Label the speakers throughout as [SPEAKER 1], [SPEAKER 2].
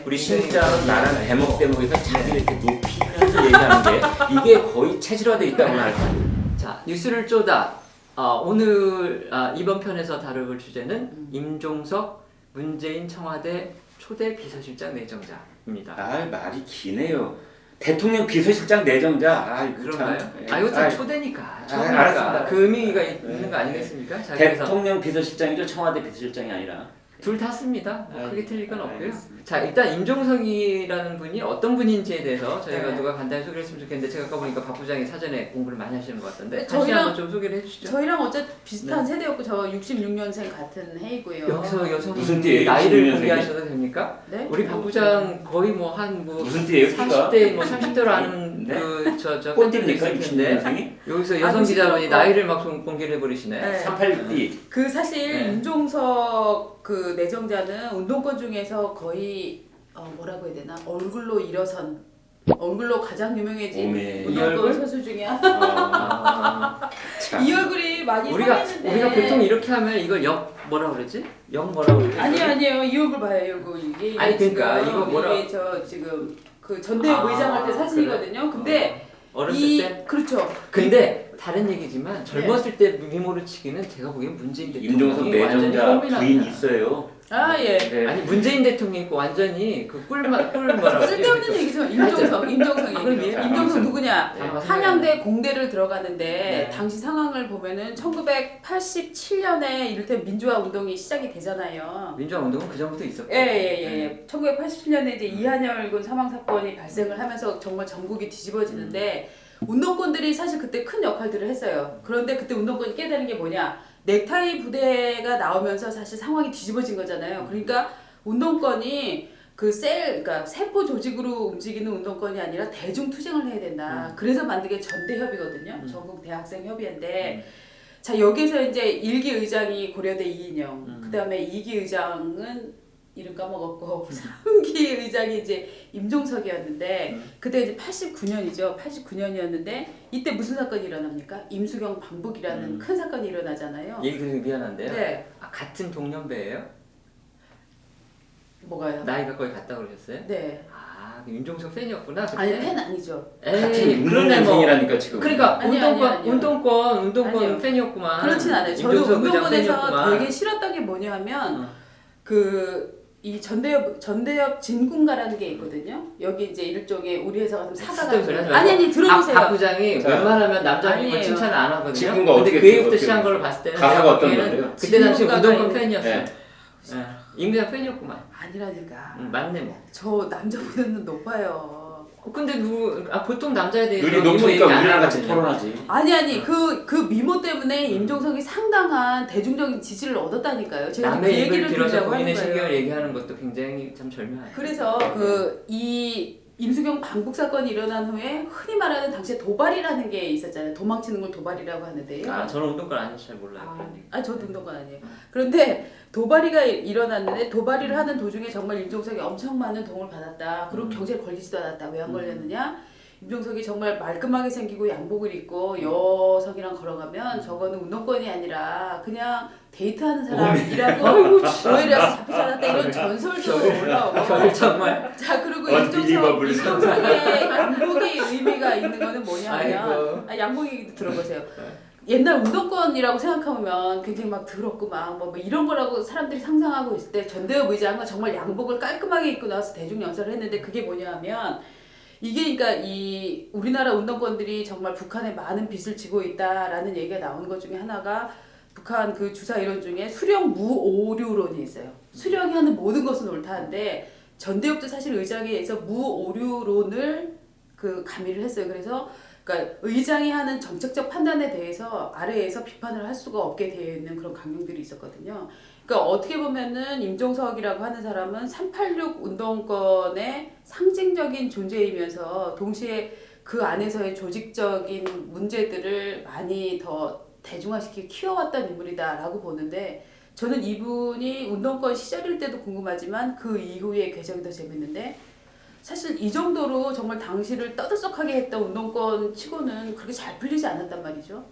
[SPEAKER 1] 우리 신자는 나랑 대목에서 자기를 이렇게 높이 하면서 얘기하는데 이게 거의 체질화되어 있다고 할까요?
[SPEAKER 2] 자, 뉴스를 쪼다. 오늘 이번 편에서 다룰 주제는 임종석 문재인 청와대 초대 비서실장 내정자입니다.
[SPEAKER 1] 아, 말이 기네요. 대통령 비서실장 내정자.
[SPEAKER 2] 그런가요?
[SPEAKER 1] 참,
[SPEAKER 2] 이거 참 초대니까.
[SPEAKER 1] 알았습니다.
[SPEAKER 2] 그 의미가 있는 거 아니겠습니까? 자, 그래서
[SPEAKER 1] 대통령 비서실장이죠. 청와대 비서실장이 아니라.
[SPEAKER 2] 둘 다 씁니다. 크게 틀릴 건 없고요.
[SPEAKER 1] 알겠습니다.
[SPEAKER 2] 자, 일단 임종석이라는 분이 어떤 분인지에 대해서 저희가
[SPEAKER 3] 네.
[SPEAKER 2] 누가 간단히 소개를 했으면 좋겠는데 제가 아까 보니까 박 부장이 사전에 공부를 많이 하시는 것 같던데 다시
[SPEAKER 3] 저희랑-
[SPEAKER 2] 한번 좀 소개를 해주시죠.
[SPEAKER 3] 저희랑 어째 비슷한
[SPEAKER 2] 네.
[SPEAKER 3] 세대였고 저 66년생 같은 해이고요.
[SPEAKER 2] 여기서 여성
[SPEAKER 1] 무슨 띠예요?
[SPEAKER 2] 나이를
[SPEAKER 1] 66년생이?
[SPEAKER 2] 공개하셔도 됩니까?
[SPEAKER 3] 네?
[SPEAKER 2] 우리 박 부장 거의 뭐 한 뭐
[SPEAKER 1] 무슨 띠예요? 띠가?
[SPEAKER 2] 30대 뭐 30대로 아는
[SPEAKER 1] 네?
[SPEAKER 2] 그저
[SPEAKER 1] 꼰띠입니까?
[SPEAKER 2] 텐데
[SPEAKER 1] 60년생이?
[SPEAKER 2] 여기서
[SPEAKER 3] 아,
[SPEAKER 2] 여성 기자분이
[SPEAKER 3] 그거-
[SPEAKER 2] 나이를 막 공개를 해버리시네.
[SPEAKER 3] 네.
[SPEAKER 1] 38띠.
[SPEAKER 3] 그 사실
[SPEAKER 2] 네.
[SPEAKER 3] 임종석 그 내정자는 운동권 중에서 거의 뭐라고 해야 되나 얼굴로 일어선 얼굴로 가장 유명해진
[SPEAKER 1] 오메.
[SPEAKER 2] 이
[SPEAKER 3] 운동권
[SPEAKER 2] 얼굴?
[SPEAKER 3] 선수 중에
[SPEAKER 1] 참.
[SPEAKER 3] 이 얼굴이 많이
[SPEAKER 2] 우리가
[SPEAKER 3] 상했는데
[SPEAKER 2] 보통 이렇게 하면 이걸 뭐라 그러지? 뭐라 그러지?
[SPEAKER 3] 아니에요 이 얼굴 봐요 이 얼굴 이게
[SPEAKER 2] 아니, 그러니까
[SPEAKER 3] 지금
[SPEAKER 2] 이거 뭐라-
[SPEAKER 3] 이게 저 지금 그 전대협 의장할 때 사진이거든요. 근데
[SPEAKER 2] 어렸을 때.
[SPEAKER 3] 그렇죠.
[SPEAKER 2] 근데 다른 얘기지만 젊었을 때 미모를 치기는 제가 보기엔 문재인
[SPEAKER 1] 임종석
[SPEAKER 2] 대통령이 완전히
[SPEAKER 1] 내정자
[SPEAKER 2] 홈이랍니다.
[SPEAKER 1] 부인 있어요.
[SPEAKER 3] 아 예.
[SPEAKER 1] 네.
[SPEAKER 2] 아니 문재인 대통령이 있고 완전히 그 꿀 뭐라고
[SPEAKER 3] 쓸데없는 얘기죠. 임종석
[SPEAKER 2] 아, 그럼
[SPEAKER 3] 얘기죠.
[SPEAKER 2] 예.
[SPEAKER 3] 임종석
[SPEAKER 1] 아무튼.
[SPEAKER 3] 누구냐?
[SPEAKER 2] 네.
[SPEAKER 3] 한양대 공대를 들어가는데
[SPEAKER 2] 네.
[SPEAKER 3] 당시 상황을 보면은 1987년에 이를테면 민주화 운동이 시작이 되잖아요.
[SPEAKER 2] 민주화 운동은 그 전부터 있었고.
[SPEAKER 3] 예. 1987년에 이제 이한열군 사망 사건이 발생을 하면서 정말 전국이 뒤집어지는데 운동권들이 사실 그때 큰 역할들을 했어요. 그런데 그때 운동권이 깨달은 게 뭐냐? 넥타이 부대가 나오면서 사실 상황이 뒤집어진 거잖아요. 그러니까 운동권이 그러니까 세포 조직으로 움직이는 운동권이 아니라 대중 투쟁을 해야 된다. 그래서 만든 게 전대협이거든요. 전국 대학생 협의회인데. 자, 여기서 이제 1기 의장이 고려대 이인영, 그다음에 2기 의장은 이름 까먹었고 3기 의장이 이제 임종석이었는데 그때 이제 89년이죠. 89년이었는데 이때 무슨 사건이 일어납니까? 임수경 반북이라는 큰 사건이 일어나잖아요.
[SPEAKER 2] 얘기 드리기 미안한데요.
[SPEAKER 3] 네.
[SPEAKER 2] 같은 동년배예요?
[SPEAKER 3] 뭐가요?
[SPEAKER 2] 나이가 거의 같다 그러셨어요?
[SPEAKER 3] 네.
[SPEAKER 2] 윤종석 팬이었구나. 그때?
[SPEAKER 3] 아니 팬 아니죠.
[SPEAKER 2] 에이,
[SPEAKER 1] 같은
[SPEAKER 2] 그러네 뭐.
[SPEAKER 1] 66년생이라니까 지금.
[SPEAKER 2] 그러니까
[SPEAKER 3] 아니요.
[SPEAKER 2] 운동권
[SPEAKER 3] 아니요.
[SPEAKER 2] 팬이었구만.
[SPEAKER 3] 그렇진 않아요. 저도
[SPEAKER 2] 임종석 의장
[SPEAKER 3] 운동권에서
[SPEAKER 2] 팬이었구만.
[SPEAKER 3] 되게 싫었던 게 뭐냐면
[SPEAKER 2] 어.
[SPEAKER 3] 이 전대협 진군가라는 게 있거든요. 여기 이제 일종의 우리 회사 같은 사가
[SPEAKER 2] 쓸데없는 소리 하지
[SPEAKER 3] 같은
[SPEAKER 2] 말고.
[SPEAKER 3] 아니 들어보세요.
[SPEAKER 2] 박 부장이
[SPEAKER 1] 자.
[SPEAKER 2] 웬만하면 남자분
[SPEAKER 3] 아니에요.
[SPEAKER 2] 칭찬을 안 하거든요.
[SPEAKER 1] 진군가
[SPEAKER 2] 근데
[SPEAKER 1] 어떻게
[SPEAKER 2] 그 얘기부터
[SPEAKER 1] 어떻게
[SPEAKER 2] 시작한 걸로 봤을 때는
[SPEAKER 1] 가사가
[SPEAKER 2] 제가
[SPEAKER 1] 어떤
[SPEAKER 2] 보기에는
[SPEAKER 1] 건데요?
[SPEAKER 2] 그때 당시
[SPEAKER 3] 진군가가
[SPEAKER 2] 운동권
[SPEAKER 3] 있는-
[SPEAKER 2] 팬이었어요.
[SPEAKER 1] 네.
[SPEAKER 2] 임의장 팬이었구만.
[SPEAKER 3] 아니라니까.
[SPEAKER 2] 맞네 뭐.
[SPEAKER 3] 저 남자보다는 높아요.
[SPEAKER 2] 근데 보통 남자에 대해서
[SPEAKER 1] 눈이
[SPEAKER 2] 미모 얘기
[SPEAKER 1] 높으니까
[SPEAKER 2] 안
[SPEAKER 1] 우리랑 같이
[SPEAKER 2] 하거든요.
[SPEAKER 1] 토론하지.
[SPEAKER 3] 아니 그 미모 때문에 임종석이 상당한 대중적인 지지를 얻었다니까요. 제가 지금 그
[SPEAKER 2] 남의 입을
[SPEAKER 3] 얘기를
[SPEAKER 2] 들어서
[SPEAKER 3] 드리려고 하는
[SPEAKER 2] 본인의 신경을
[SPEAKER 3] 거예요.
[SPEAKER 2] 얘기하는 것도 굉장히 참 절묘해요.
[SPEAKER 3] 그래서 이 임수경 반북 사건이 일어난 후에 흔히 말하는 당시에 도발이라는 게 있었잖아요. 도망치는 걸 도발이라고 하는데요.
[SPEAKER 2] 저는 운동권 아니어서 잘 몰라요. 그런 얘기.
[SPEAKER 3] 저도 운동권 아니에요. 그런데 도발이가 일어났는데 도발이를 하는 도중에 정말 임종석이 엄청 많은 도움을 받았다. 그리고 경제에 걸리지도 않았다. 왜 안 걸렸느냐? 임종석이 정말 말끔하게 생기고 양복을 입고 여성이랑 걸어가면 저거는 운동권이 아니라 그냥 데이트하는 사람이라고 오해를 해서 잡히지 않았다. 이런 전설도 올라오고.
[SPEAKER 2] 별 정말.
[SPEAKER 3] 자, 그리고
[SPEAKER 1] Unbelievable.
[SPEAKER 3] 임종석의 양복의 의미가 있는 거는 뭐냐면
[SPEAKER 2] 아이고.
[SPEAKER 3] 양복 얘기도 들어보세요. 옛날 운동권이라고 생각하면 굉장히 막 더럽고 뭐 이런 거라고 사람들이 상상하고 있을 때 전대협 의장은 정말 양복을 깔끔하게 입고 나와서 대중 연설을 했는데 그게 뭐냐면 이게 그러니까 이 우리나라 운동권들이 정말 북한에 많은 빚을 지고 있다라는 얘기가 나오는 것 중에 하나가 북한 그 주사 이론 중에 수령 무오류론이 있어요. 수령이 하는 모든 것은 옳다는데 전대협도 사실 의장에 의해서 무오류론을 그 가미를 했어요. 그래서 그러니까 의장이 하는 정책적 판단에 대해서 아래에서 비판을 할 수가 없게 되어 있는 그런 강령들이 있었거든요. 그러니까 어떻게 보면은 임종석이라고 하는 사람은 386 운동권의 상징적인 존재이면서 동시에 그 안에서의 조직적인 문제들을 많이 더 대중화시키고 키워왔던 인물이다라고 보는데 저는 이분이 운동권 시절일 때도 궁금하지만 그 이후의 궤적이 더 재밌는데 사실 이 정도로 정말 당시를 떠들썩하게 했던 운동권 치고는 그렇게 잘 풀리지 않았단 말이죠.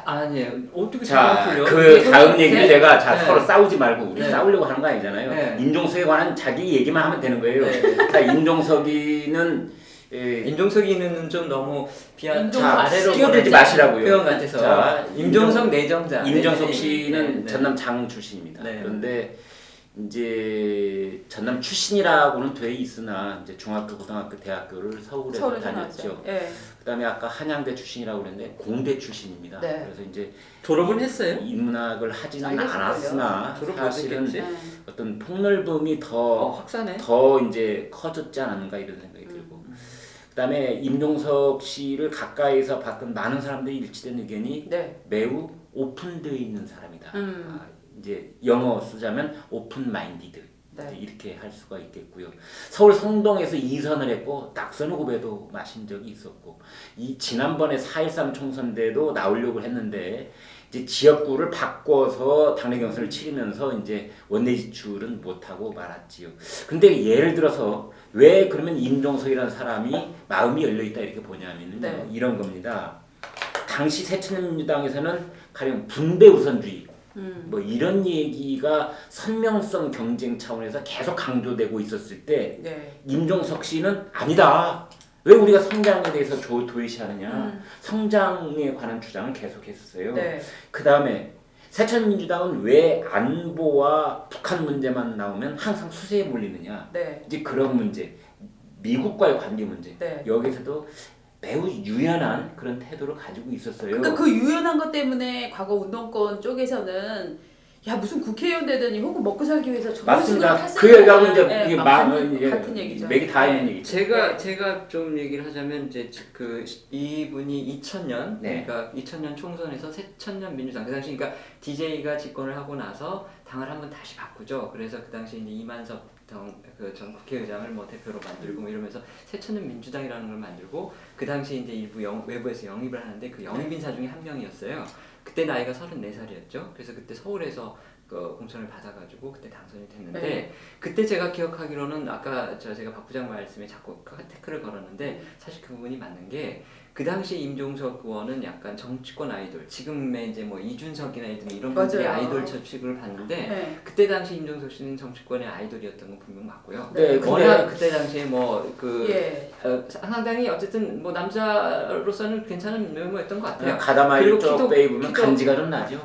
[SPEAKER 2] 아니에요. 어떻게
[SPEAKER 1] 자,
[SPEAKER 2] 풀려?
[SPEAKER 1] 그
[SPEAKER 2] 이게
[SPEAKER 1] 다음 얘기를
[SPEAKER 2] 네.
[SPEAKER 1] 내가 자
[SPEAKER 2] 네.
[SPEAKER 1] 서로 싸우지 말고 우리
[SPEAKER 2] 네.
[SPEAKER 1] 싸우려고 하는 거 아니잖아요.
[SPEAKER 2] 네.
[SPEAKER 1] 임종석에 관한 자기 얘기만 하면 되는 거예요.
[SPEAKER 2] 네.
[SPEAKER 1] 자, 임종석이는
[SPEAKER 2] 임종석이는 좀 너무 비한
[SPEAKER 3] 임종석
[SPEAKER 2] 아래로
[SPEAKER 1] 끼어들지
[SPEAKER 2] 보내지
[SPEAKER 1] 마시라고요.
[SPEAKER 2] 표현 같아서.
[SPEAKER 1] 자,
[SPEAKER 2] 임종석 내정자.
[SPEAKER 1] 임종석
[SPEAKER 2] 네.
[SPEAKER 1] 씨는
[SPEAKER 2] 네.
[SPEAKER 1] 전남 장 출신입니다.
[SPEAKER 2] 네.
[SPEAKER 1] 그런데 이제 전남 출신이라고는 돼 있으나 이제 중학교, 고등학교, 대학교를 서울에서
[SPEAKER 3] 서울에
[SPEAKER 1] 다녔죠.
[SPEAKER 3] 다녔죠. 예.
[SPEAKER 1] 그다음에 아까 한양대 출신이라고 그랬는데 공대 출신입니다.
[SPEAKER 3] 네.
[SPEAKER 1] 그래서 이제
[SPEAKER 2] 졸업은 했어요?
[SPEAKER 1] 인문학을 하지는
[SPEAKER 3] 알겠어요.
[SPEAKER 1] 않았으나
[SPEAKER 2] 졸업
[SPEAKER 1] 사실은
[SPEAKER 2] 못했겠지?
[SPEAKER 3] 네.
[SPEAKER 1] 어떤 폭넓음이 더
[SPEAKER 2] 확산해.
[SPEAKER 1] 이제 커졌지 않았는가 이런 생각이 들고 그다음에 임종석 씨를 가까이서 봤던 많은 사람들이 일치된 의견이
[SPEAKER 3] 네.
[SPEAKER 1] 매우 오픈되어 있는 사람이다.
[SPEAKER 3] 음.
[SPEAKER 1] 이제 영어 쓰자면 오픈 마인디드
[SPEAKER 3] 네.
[SPEAKER 1] 이렇게 할 수가 있겠고요. 서울 성동에서 2선을 했고 낙선 후보에도 마신 적이 있었고 이 지난번에 4.13 총선 때도 나오려고 했는데 이제 지역구를 바꿔서 당내 경선을 치르면서 이제 원내 지출은 못하고 말았지요. 근데 예를 들어서 왜 그러면 임종석이라는 사람이 마음이 열려있다 이렇게 보냐면요.
[SPEAKER 3] 네.
[SPEAKER 1] 이런 겁니다. 당시 새천년민주당에서는 가령 분배 우선주의 뭐 이런 얘기가 선명성 경쟁 차원에서 계속 강조되고 있었을 때
[SPEAKER 3] 네.
[SPEAKER 1] 임종석 씨는 아니다. 왜 우리가 성장에 대해서 도외시하느냐. 성장에 관한 주장을 계속했어요.
[SPEAKER 3] 네.
[SPEAKER 1] 그 다음에 새천민주당은 왜 안보와 북한 문제만 나오면 항상 수세에 몰리느냐.
[SPEAKER 3] 네.
[SPEAKER 1] 이제 그런 문제, 미국과의 관계 문제.
[SPEAKER 3] 네.
[SPEAKER 1] 여기서도 매우 유연한 그런 태도를 가지고 있었어요.
[SPEAKER 3] 그러니까 그 유연한 것 때문에 과거 운동권 쪽에서는 야 무슨 국회의원 되더니 혹은 먹고 살기 위해서 저런 식으로
[SPEAKER 1] 맞습니다.
[SPEAKER 3] 탈세를
[SPEAKER 1] 그 얘기하고 이제
[SPEAKER 3] 네,
[SPEAKER 1] 이게
[SPEAKER 3] 막 같은 얘기죠.
[SPEAKER 1] 맥이 다 있는
[SPEAKER 3] 네.
[SPEAKER 1] 얘기죠.
[SPEAKER 2] 제가 좀 얘기를 하자면 이제 그 이분이 2000년
[SPEAKER 1] 네.
[SPEAKER 2] 그러니까 2000년 총선에서 새천년 민주당 그 당시 그러니까 DJ가 집권을 하고 나서 당을 한번 다시 바꾸죠. 그래서 그 당시 이제 이만섭 전 국회의장을 뭐 대표로 만들고 뭐 이러면서 새천년 민주당이라는 걸 만들고 그 당시 이제 일부 외부에서 영입을 하는데 그 영입 인사 중에 한 명이었어요. 그때 나이가 34살이었죠. 그래서 그때 서울에서 그 공천을 받아가지고 그때 당선이 됐는데
[SPEAKER 3] 네.
[SPEAKER 2] 그때 제가 기억하기로는 아까 제가 박 부장 말씀에 자꾸 태클을 걸었는데 사실 그 부분이 맞는 게 그 당시 임종석 의원은 약간 정치권 아이돌 지금의 이제 뭐 이준석이나 이런 분들이
[SPEAKER 3] 맞아요.
[SPEAKER 2] 아이돌 취급을 받는데
[SPEAKER 3] 네.
[SPEAKER 2] 그때 당시 임종석 씨는 정치권의 아이돌이었던 건 분명 맞고요.
[SPEAKER 1] 네,
[SPEAKER 2] 워낙 그때 당시에 뭐그
[SPEAKER 3] 예.
[SPEAKER 2] 상당히 어쨌든 뭐 남자로서는 괜찮은 외모였던 것 같아요.
[SPEAKER 1] 가다마이를
[SPEAKER 2] 그리고
[SPEAKER 1] 쭉
[SPEAKER 2] 키도-
[SPEAKER 1] 빼입으면
[SPEAKER 2] 키도-
[SPEAKER 1] 간지가 좀 나죠.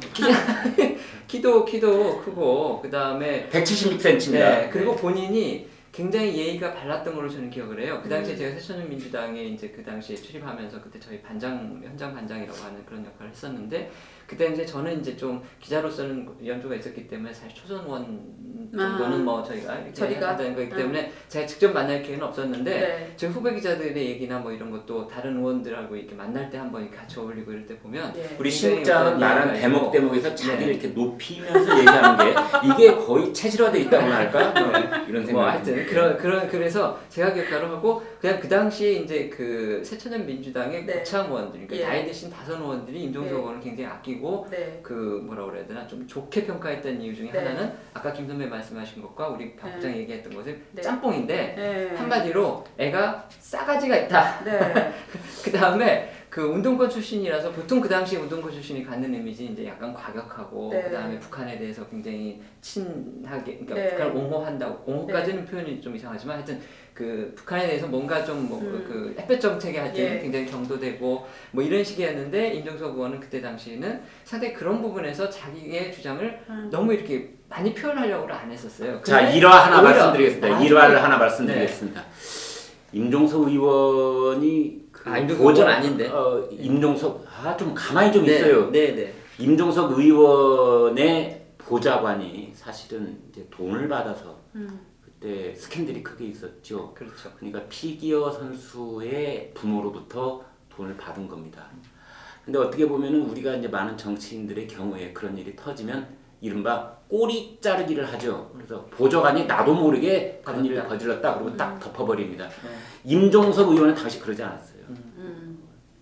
[SPEAKER 2] 키도 크고 그 다음에
[SPEAKER 1] 176cm입니다.
[SPEAKER 2] 네, 그리고 본인이 굉장히 예의가 발랐던 걸로 저는 기억을 해요. 그 당시에 제가 새천년 민주당에 이제 그 당시에 출입하면서 그때 저희 현장 반장이라고 하는 그런 역할을 했었는데 그때 이제 저는 이제 좀 기자로서는 연조가 있었기 때문에 사실 초선원 정도는 뭐 저희가 이렇게
[SPEAKER 3] 저리가?
[SPEAKER 2] 하다는 거기 때문에 제가 직접 만날 기회는 없었는데
[SPEAKER 3] 네.
[SPEAKER 2] 제 후배 기자들의 얘기나 뭐 이런 것도 다른 의원들하고 이렇게 만날 때 한번 같이 어울리고 이럴 때 보면
[SPEAKER 3] 예.
[SPEAKER 1] 우리
[SPEAKER 2] 굉장히
[SPEAKER 1] 신국장은
[SPEAKER 2] 어떤
[SPEAKER 1] 말한
[SPEAKER 2] 예의가 있고
[SPEAKER 1] 대목에서 자기를
[SPEAKER 2] 네.
[SPEAKER 1] 이렇게 높이면서 얘기하는 게 이게 거의 체질화돼 있다고나 할까? 이런 생각이
[SPEAKER 2] 뭐 하여튼 그래서 제가 기억하러 하고 그냥 그 당시에 이제 그 새천년 민주당의
[SPEAKER 3] 네.
[SPEAKER 2] 고참 의원들 그러니까
[SPEAKER 3] 예.
[SPEAKER 2] 나이 드신 다선 의원들이 임종석
[SPEAKER 3] 네.
[SPEAKER 2] 의원을 굉장히 아끼고
[SPEAKER 3] 네.
[SPEAKER 2] 그 뭐라 그래야 되나 좀 좋게 평가했던 이유 중에
[SPEAKER 3] 네.
[SPEAKER 2] 하나는 아까 김 선배 말씀하신 것과 우리 박 부장 얘기했던 것은
[SPEAKER 3] 네.
[SPEAKER 2] 짬뽕인데
[SPEAKER 3] 네.
[SPEAKER 2] 한마디로 애가 싸가지가 있다.
[SPEAKER 3] 네.
[SPEAKER 2] 그 다음에 그 운동권 출신이라서 보통 그 당시 운동권 출신이 갖는 이미지 이제 약간 과격하고
[SPEAKER 3] 네.
[SPEAKER 2] 그 다음에 북한에 대해서 굉장히 친하게 그러니까
[SPEAKER 3] 네.
[SPEAKER 2] 북한을 옹호한다고 옹호까지는 표현이 좀 이상하지만 하여튼 그 북한에 대해서 뭔가 좀 뭐 그 햇볕 정책에 하여튼
[SPEAKER 3] 예.
[SPEAKER 2] 굉장히 경도되고 뭐 이런 식이었는데 임종석 의원은 그때 당시에는 상당히 그런 부분에서 자기의 주장을 너무 이렇게 많이 표현하려고 안 했었어요.
[SPEAKER 1] 자,
[SPEAKER 2] 근데
[SPEAKER 1] 일화 하나
[SPEAKER 2] 오히려
[SPEAKER 1] 말씀드리겠습니다.
[SPEAKER 2] 나중에-
[SPEAKER 1] 일화를 하나 말씀드리겠습니다. 임종석 의원이 그
[SPEAKER 2] 임종석 의원 아닌데.
[SPEAKER 1] 임종석 좀 가만히 좀
[SPEAKER 2] 네,
[SPEAKER 1] 있어요.
[SPEAKER 2] 네.
[SPEAKER 1] 임종석 의원의 보좌관이 사실은 이제 돈을 받아서 그때 스캔들이 크게 있었죠.
[SPEAKER 2] 그렇죠.
[SPEAKER 1] 그러니까 피기어 선수의 부모로부터 돈을 받은 겁니다. 근데 어떻게 보면은 우리가 이제 많은 정치인들의 경우에 그런 일이 터지면 이른바 꼬리 자르기를 하죠. 그래서 보좌관이 나도 모르게 그런 일을 저질렀다 그러고 딱 덮어버립니다. 임종석 의원은 당시 그러지 않았어요.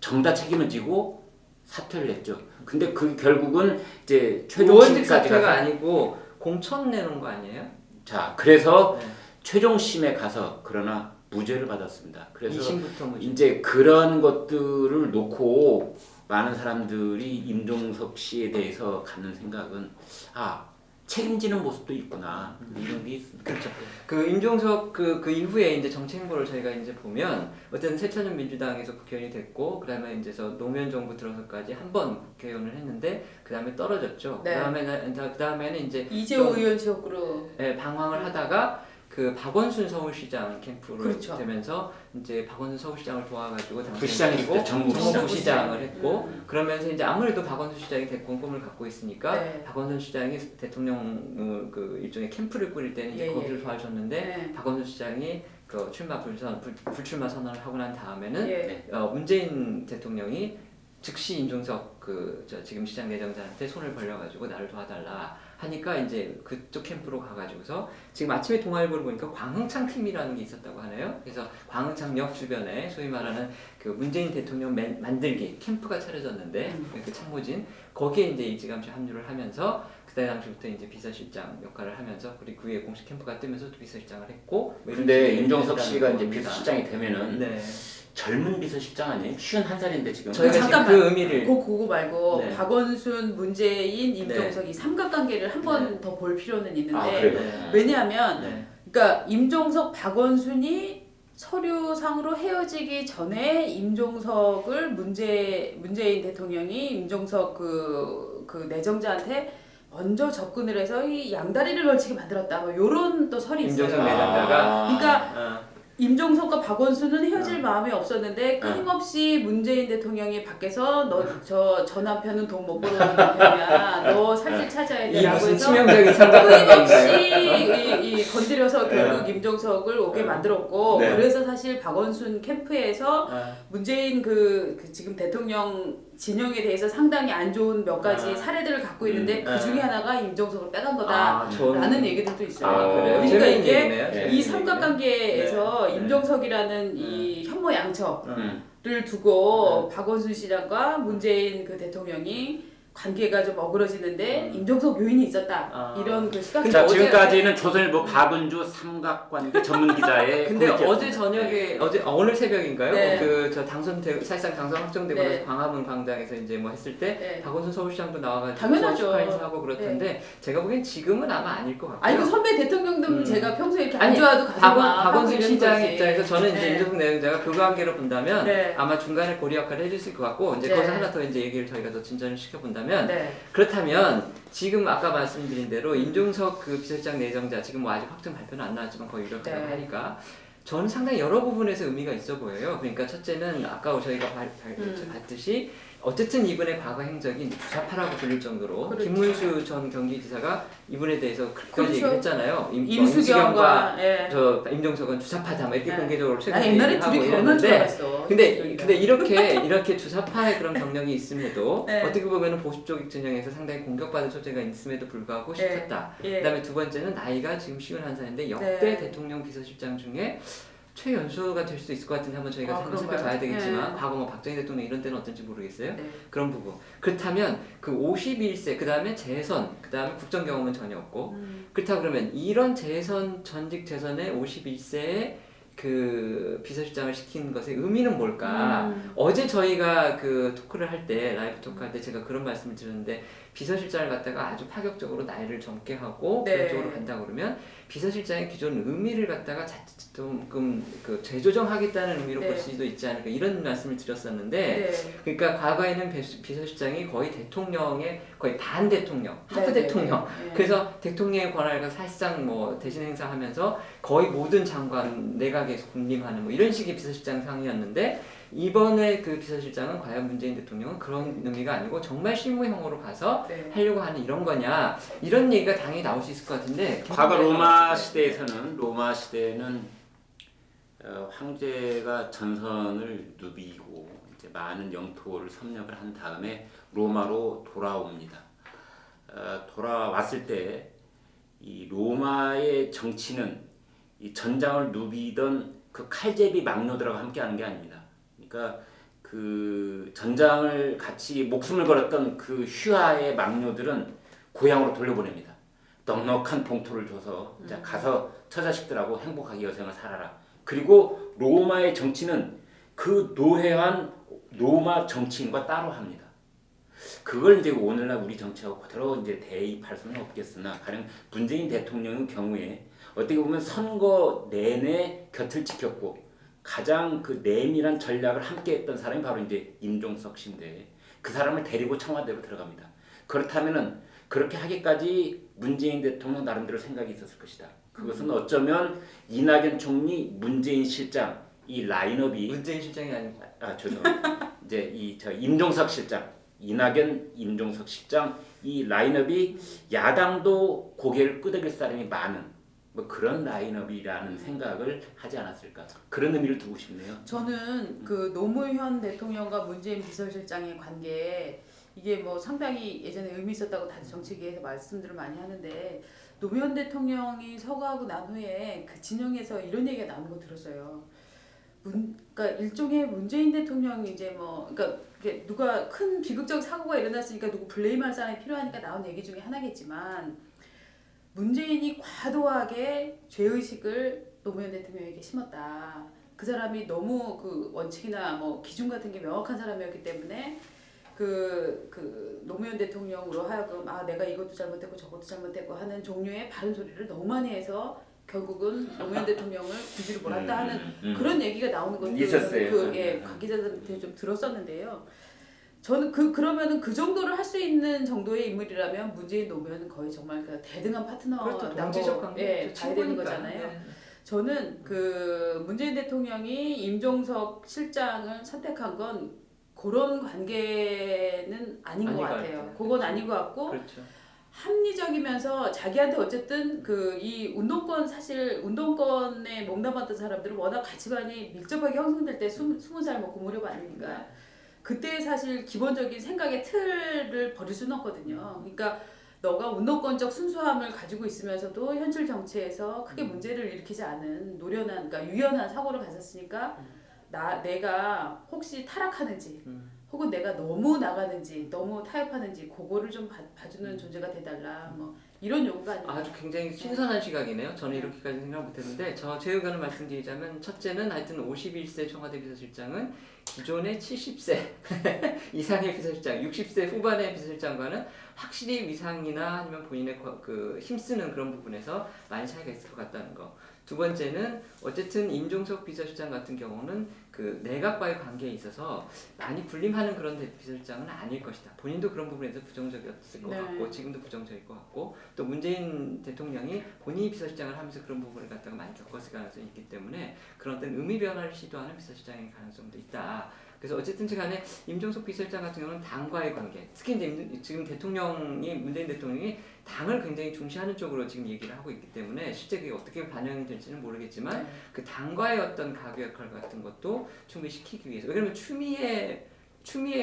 [SPEAKER 1] 정다 책임을 지고 사퇴를 했죠. 근데 그 결국은 이제
[SPEAKER 2] 의원직
[SPEAKER 1] 최종심까지
[SPEAKER 2] 사퇴가
[SPEAKER 1] 가서
[SPEAKER 2] 아니고 공천 내는 거 아니에요?
[SPEAKER 1] 자 그래서
[SPEAKER 2] 네.
[SPEAKER 1] 최종심에 가서 그러나 무죄를 받았습니다. 그래서
[SPEAKER 2] 2심부터 무죄.
[SPEAKER 1] 이제 그런 것들을 놓고 많은 사람들이 임종석 씨에 대해서 갖는 생각은 책임지는 모습도 있구나 이런 게 있습니다.
[SPEAKER 2] 그렇죠. 그 임종석 그 이후에 이제 정치 행보를 저희가 이제 보면 어쨌든 새천년 민주당에서 국회의원이 됐고 그다음에 이제서 노무현 정부 들어서까지 한 번 국회의원을 했는데 그다음에 떨어졌죠.
[SPEAKER 3] 네.
[SPEAKER 2] 그다음에는 이제
[SPEAKER 3] 이재호 의원 지역구로
[SPEAKER 2] 방황을 하다가 그 박원순 서울시장 캠프로
[SPEAKER 3] 그렇죠.
[SPEAKER 2] 되면서 이제 박원순 서울시장을 도와가지고
[SPEAKER 1] 부시장이
[SPEAKER 2] 당선되고
[SPEAKER 1] 정무
[SPEAKER 2] 부시장을 했고 그러면서 이제 아무래도 박원순 시장이 대권 꿈을 갖고 있으니까
[SPEAKER 3] 네.
[SPEAKER 2] 박원순 시장이 대통령 그 일종의 캠프를 꾸릴 때는 이제
[SPEAKER 3] 예,
[SPEAKER 2] 거기를
[SPEAKER 3] 예.
[SPEAKER 2] 도와줬는데
[SPEAKER 3] 네.
[SPEAKER 2] 박원순 시장이 그 불출마 선언을 하고 난 다음에는
[SPEAKER 3] 예.
[SPEAKER 2] 문재인 대통령이 즉시 임종석 지금 시장 내정자한테 손을 벌려가지고 나를 도와달라 하니까 이제 그쪽 캠프로 가가지고서 지금 아침에 동아일보를 보니까 광흥창 팀이라는 게 있었다고 하네요. 그래서 광흥창역 주변에 소위 말하는 그 문재인 대통령 만들기 캠프가 차려졌는데 그 참모진 거기에 이제 일찌감치 합류를 하면서 그때 당시부터 이제 비서실장 역할을 하면서 그리고 그 위에 공식 캠프가 뜨면서 또 비서실장을 했고. 뭐 이런
[SPEAKER 1] 근데
[SPEAKER 2] 식으로
[SPEAKER 1] 임종석 씨가 이제
[SPEAKER 2] 겁니다.
[SPEAKER 1] 비서실장이 되면은
[SPEAKER 2] 네.
[SPEAKER 1] 젊은 비서실장 아니에요? 51살인데 지금.
[SPEAKER 2] 저희가
[SPEAKER 3] 잠깐만.
[SPEAKER 2] 지금 그 의미를
[SPEAKER 3] 그거 말고
[SPEAKER 2] 네.
[SPEAKER 3] 박원순, 문재인, 임종석 이 삼각관계를 한 번 더 볼 필요는 있는데
[SPEAKER 1] 그래요?
[SPEAKER 2] 네.
[SPEAKER 3] 왜냐하면
[SPEAKER 2] 네.
[SPEAKER 3] 그러니까 임종석, 박원순이 서류상으로 헤어지기 전에 임종석을 문재인 대통령이 임종석 그 내정자한테 먼저 접근을 해서 이 양다리를 걸치게 만들었다. 뭐 요런 또 설이 있어요.
[SPEAKER 2] 임종석 내정자가
[SPEAKER 3] 그러니까 임종석과 박원순은 헤어질
[SPEAKER 2] 어.
[SPEAKER 3] 마음이 없었는데 끊임없이 문재인 대통령이 밖에서 너 저 남편은 돈 못 벌어오는 남편이야. 너 살길 찾아야
[SPEAKER 2] 이
[SPEAKER 3] 돼라고
[SPEAKER 2] 무슨
[SPEAKER 3] 해서
[SPEAKER 2] 치명적인 삼각관계인가요?
[SPEAKER 3] 끊임없이 이 건드려서 결국 임종석을 오게 만들었고
[SPEAKER 2] 네.
[SPEAKER 3] 그래서 사실 박원순 캠프에서 문재인 그 지금 대통령 진영에 대해서 상당히 안 좋은 몇 가지 사례들을 갖고 있는데 그 중에 하나가 임종석을 빼간 거다라는 얘기들도 있어요.
[SPEAKER 2] 그래요?
[SPEAKER 3] 그러니까
[SPEAKER 2] 재밌는
[SPEAKER 3] 이게
[SPEAKER 2] 얘기네요. 재밌는
[SPEAKER 3] 이
[SPEAKER 2] 얘기네요.
[SPEAKER 3] 삼각관계에서
[SPEAKER 2] 네.
[SPEAKER 3] 임종석이라는 이 현모 양척을
[SPEAKER 1] 음.
[SPEAKER 3] 두고 박원순 시장과 문재인 그 대통령이 관계가 좀 어그러지는데 임종석 요인이 있었다 이런 그 시각.
[SPEAKER 1] 자,
[SPEAKER 2] 어제-
[SPEAKER 1] 지금까지는 조선일보 박은주 삼각관계 전문 기자의
[SPEAKER 2] 근데
[SPEAKER 1] 코멘트였습니다.
[SPEAKER 2] 어제 저녁에 오늘 새벽인가요?
[SPEAKER 3] 네.
[SPEAKER 2] 저 사실상 당선 확정되고
[SPEAKER 3] 네.
[SPEAKER 2] 나서 광화문 광장에서 이제 뭐 했을 때
[SPEAKER 3] 네.
[SPEAKER 2] 박원순 서울시장도 나와가지고
[SPEAKER 3] 당연하죠.
[SPEAKER 2] 축하 인사하고 그렇던데 제가 보기엔 지금은 아마 아닐 것 같고요.
[SPEAKER 3] 아니 그 선배 대통령들은 제가 평소에 이렇게 안
[SPEAKER 2] 아니,
[SPEAKER 3] 좋아도 가서 막 하고
[SPEAKER 2] 박원순
[SPEAKER 3] 이러는
[SPEAKER 2] 시장
[SPEAKER 3] 거지.
[SPEAKER 2] 입장에서 저는 이제
[SPEAKER 3] 네.
[SPEAKER 2] 임종석 내정자가 교과관계로 본다면
[SPEAKER 3] 네.
[SPEAKER 2] 아마 중간에 고리 역할을 해줬을 것 같고 이제
[SPEAKER 3] 네.
[SPEAKER 2] 거기서 하나 더 이제 얘기를 저희가 더 진전을 시켜본다면
[SPEAKER 3] 네.
[SPEAKER 2] 그렇다면 지금 아까 말씀드린 대로 임종석 그 비서실장 내정자 지금 뭐 아직 확정 발표는 안 나왔지만 거의 유력하다고
[SPEAKER 3] 네.
[SPEAKER 2] 하니까 저는 상당히 여러 부분에서 의미가 있어 보여요. 그러니까 첫째는 아까 저희가 봤듯이 어쨌든 이분의 과거 행적이 주사파라고 불릴 정도로
[SPEAKER 3] 그렇죠.
[SPEAKER 2] 김문수 전 경기지사가 이분에 대해서 그까지
[SPEAKER 3] 그렇죠.
[SPEAKER 2] 얘기를 했잖아요.
[SPEAKER 3] 임수경과 예.
[SPEAKER 2] 저 임종석은 주사파다 뭐 이렇게
[SPEAKER 3] 네.
[SPEAKER 2] 공개적으로
[SPEAKER 3] 나
[SPEAKER 2] 최근에
[SPEAKER 3] 옛날에
[SPEAKER 2] 얘기하고
[SPEAKER 3] 둘이 결혼한 줄
[SPEAKER 2] 이러는데
[SPEAKER 3] 알았어.
[SPEAKER 2] 근데 이렇게 주사파의 그런 경력이 있음에도
[SPEAKER 3] 네.
[SPEAKER 2] 어떻게 보면은 보수 쪽 진영에서 상당히 공격받은 소재가 있음에도 불구하고 시켰다.
[SPEAKER 3] 예.
[SPEAKER 2] 그다음에 두 번째는 나이가 지금 51살인데 역대
[SPEAKER 3] 네.
[SPEAKER 2] 대통령 비서실장 중에 최연소가 될 수도 있을 것 같은데 한번 저희가 한번
[SPEAKER 3] 그런가요?
[SPEAKER 2] 살펴봐야 되겠지만
[SPEAKER 3] 네.
[SPEAKER 2] 과거 뭐 박정희 대통령 이런 때는 어떤지 모르겠어요.
[SPEAKER 3] 네.
[SPEAKER 2] 그런 부분. 그렇다면 그 51세 그다음에 재선 그다음에 국정 경험은 전혀 없고 그렇다 그러면 이런 전직 재선의 51세에 그 비서실장을 시킨 것의 의미는 뭘까? 어제 저희가 그 토크를 할 때 라이브 토크 할 때 제가 그런 말씀을 드렸는데 비서실장을 갖다가 아주 파격적으로 나이를 젊게 하고
[SPEAKER 3] 네.
[SPEAKER 2] 그런 쪽으로 간다 그러면 비서실장의 기존 의미를 갖다가 조금 그 재조정하겠다는 의미로
[SPEAKER 3] 네.
[SPEAKER 2] 볼 수도 있지 않을까 이런 말씀을 드렸었는데
[SPEAKER 3] 네.
[SPEAKER 2] 그러니까 과거에는 비서실장이 거의 대통령의 거의 반 대통령, 하프
[SPEAKER 3] 네,
[SPEAKER 2] 대통령.
[SPEAKER 3] 네, 네.
[SPEAKER 2] 그래서 대통령의 권한을 사실상 뭐 대신 행사하면서 거의 모든 장관 내각에서 군림하는 뭐 이런 식의 비서실장 상이었는데 이번에 그 비서실장은 과연 문재인 대통령은 그런 의미가 아니고 정말 실무형으로 가서
[SPEAKER 3] 네.
[SPEAKER 2] 하려고 하는 이런 거냐 이런 얘기가 당연히 나올 수 있을 것 같은데
[SPEAKER 1] 과거 로마 시대에는 황제가 전선을 누비고 이제 많은 영토를 섭렵을 한 다음에 로마로 돌아옵니다. 돌아왔을 때 이 로마의 정치는 이 전장을 누비던 그 칼제비 막노들하고 함께하는 게 아닙니다. 그러니까 그 전장을 같이 목숨을 걸었던 그 휘하의 막노들은 고향으로 돌려보냅니다. 넉넉한 봉투를 줘서 자 가서 처자식들하고 행복하게 여생을 살아라. 그리고 로마의 정치는 그 노회한 노마 정치인과 따로 합니다. 그걸 이제 오늘날 우리 정치하고 그대로 이제 대입할 수는 없겠으나 가령 문재인 대통령의 경우에 어떻게 보면 선거 내내 곁을 지켰고 가장 그 내밀한 전략을 함께했던 사람이 바로 이제 임종석 씨인데 그 사람을 데리고 청와대로 들어갑니다. 그렇다면은 그렇게 하기까지 문재인 대통령 나름대로 생각이 있었을 것이다. 그것은 어쩌면 이낙연 총리, 문재인 실장 이 라인업이
[SPEAKER 2] 문재인 실장이 아니고
[SPEAKER 1] 이제 저 임종석 실장, 이낙연, 임종석 실장 이 라인업이 야당도 고개를 끄덕일 사람이 많은 뭐 그런 라인업이라는 생각을 하지 않았을까 그런 의미를 두고 싶네요.
[SPEAKER 3] 저는 그 노무현 대통령과 문재인 비서실장의 관계 이게 뭐 상당히 예전에 의미 있었다고 다들 정치계에서 말씀들을 많이 하는데 노무현 대통령이 서거하고 난 후에 그 진영에서 이런 얘기가 나오는 거 들었어요. 그러니까 일종의 문재인 대통령이 이제 뭐 그러니까 이게 누가 큰 비극적 사고가 일어났으니까 누구 블레임할 사람이 필요하니까 나온 얘기 중에 하나겠지만 문재인이 과도하게 죄의식을 노무현 대통령에게 심었다. 그 사람이 너무 그 원칙이나 뭐 기준 같은 게 명확한 사람이었기 때문에 그 노무현 대통령으로 하여금 아 내가 이것도 잘못했고 저것도 잘못했고 하는 종류의 바른 소리를 너무 많이 해서 결국은 노무현 대통령을 뒤로 몰았다 하는 그런 얘기가 나오는 것도
[SPEAKER 1] 있었어요.
[SPEAKER 3] 그 관계자들한테 좀 들었었는데요. 저는 그러면은 그 정도를 할 수 있는 정도의 인물이라면 문재인 노무현은 거의 정말 그 대등한 파트너라고
[SPEAKER 2] 그렇죠. 동지적 관계
[SPEAKER 3] 봐야 되는 거잖아요.
[SPEAKER 2] 네.
[SPEAKER 3] 저는 그 문재인 대통령이 임종석 실장을 선택한 건 그런 관계는 아닌 것 같아요. 그건 아닌 것 같고
[SPEAKER 2] 그렇죠.
[SPEAKER 3] 합리적이면서 자기한테 어쨌든 그 이 운동권에 몸담았던 사람들은 워낙 가치관이 밀접하게 형성될 때 20살 먹고 무렵 아닙니까? 그때 사실 기본적인 생각의 틀을 버릴 수는 없거든요. 그러니까 너가 운동권적 순수함을 가지고 있으면서도 현실 정치에서 크게 문제를 일으키지 않은 노련한, 그러니까 유연한 사고를 가졌으니까 내가 혹시 타락하는지 혹은 내가 너무 나가는지 너무 타협하는지 그거를 좀 봐주는 존재가 돼달라 뭐 이런 요구가 아니에요.
[SPEAKER 2] 아주 굉장히 신선한 시각이네요. 저는 이렇게까지 생각 못했는데 제 의견을 말씀드리자면 첫째는 하여튼 51세 청와대 비서실장은 기존의 70세 이상의 비서실장, 60세 후반의 비서실장과는 확실히 위상이나 아니면 본인의 그 힘쓰는 그런 부분에서 많이 차이가 있을 것 같다는 거. 두 번째는 어쨌든 임종석 비서실장 같은 경우는 그 내각과의 관계에 있어서 많이 군림하는 그런 비서실장은 아닐 것이다. 본인도 그런 부분에서 부정적이었을 것 같고 지금도 부정적일 것 같고 또 문재인 대통령이 본인이 비서실장을 하면서 그런 부분을 갖다가 많이 겪었을 가능성이 있기 때문에 그런 어떤 의미 변화를 시도하는 비서실장의 가능성도 있다. 그래서 어쨌든 간에 임종석 비서실장 같은 경우는 당과의 관계, 특히 이제 지금 문재인 대통령이 당을 굉장히 중시하는 쪽으로 지금 얘기를 하고 있기 때문에 실제 그게 어떻게 반영이 될지는 모르겠지만 그 당과의 어떤 가교 역할 같은 것도 충분히 시키기 위해서 왜냐면 추미애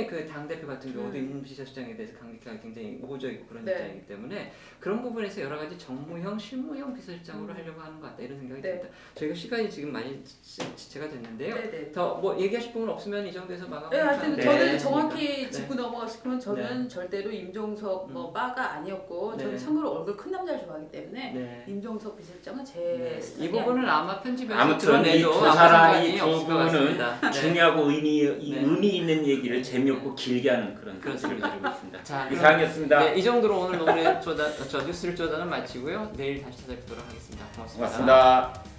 [SPEAKER 2] 그 당대표 같은 경우도 임 비서실장에 대해서 강력하게 굉장히 우호적이고 그런 입장이기 때문에 그런 부분에서 여러 가지 정무형, 실무형 비서실장으로 하려고 하는 것 같다 이런 생각이 듭니다. 저희가 시간이 지금 많이 지체가 됐는데요. 더 뭐 얘기하실 부분 없으면 이 정도에서 마감하면
[SPEAKER 3] 하여튼 저는 정확히 짚고
[SPEAKER 2] 네.
[SPEAKER 3] 넘어가고 싶으면 저는 절대로 임종석 뭐 빠가 아니었고 저는 참고로 얼굴 큰 남자를 좋아하기 때문에 임종석 비서실장은 제
[SPEAKER 2] 이 부분은 아마 편집에서
[SPEAKER 1] 아무튼 이 두
[SPEAKER 2] 드러내도
[SPEAKER 1] 사람이
[SPEAKER 2] 아무
[SPEAKER 1] 두
[SPEAKER 2] 상관이 없을 것
[SPEAKER 1] 분은
[SPEAKER 2] 같습니다.
[SPEAKER 1] 중요하고 의미 있는 얘기를 재미없고 길게 하는 그런 소리를 드리고 있습니다.
[SPEAKER 2] 자,
[SPEAKER 1] 이상이었습니다.
[SPEAKER 2] 네, 이 정도로 오늘 뉴스를 쪼다는 마치고요. 내일 다시 찾아뵙도록 하겠습니다. 고맙습니다.
[SPEAKER 1] 고맙습니다.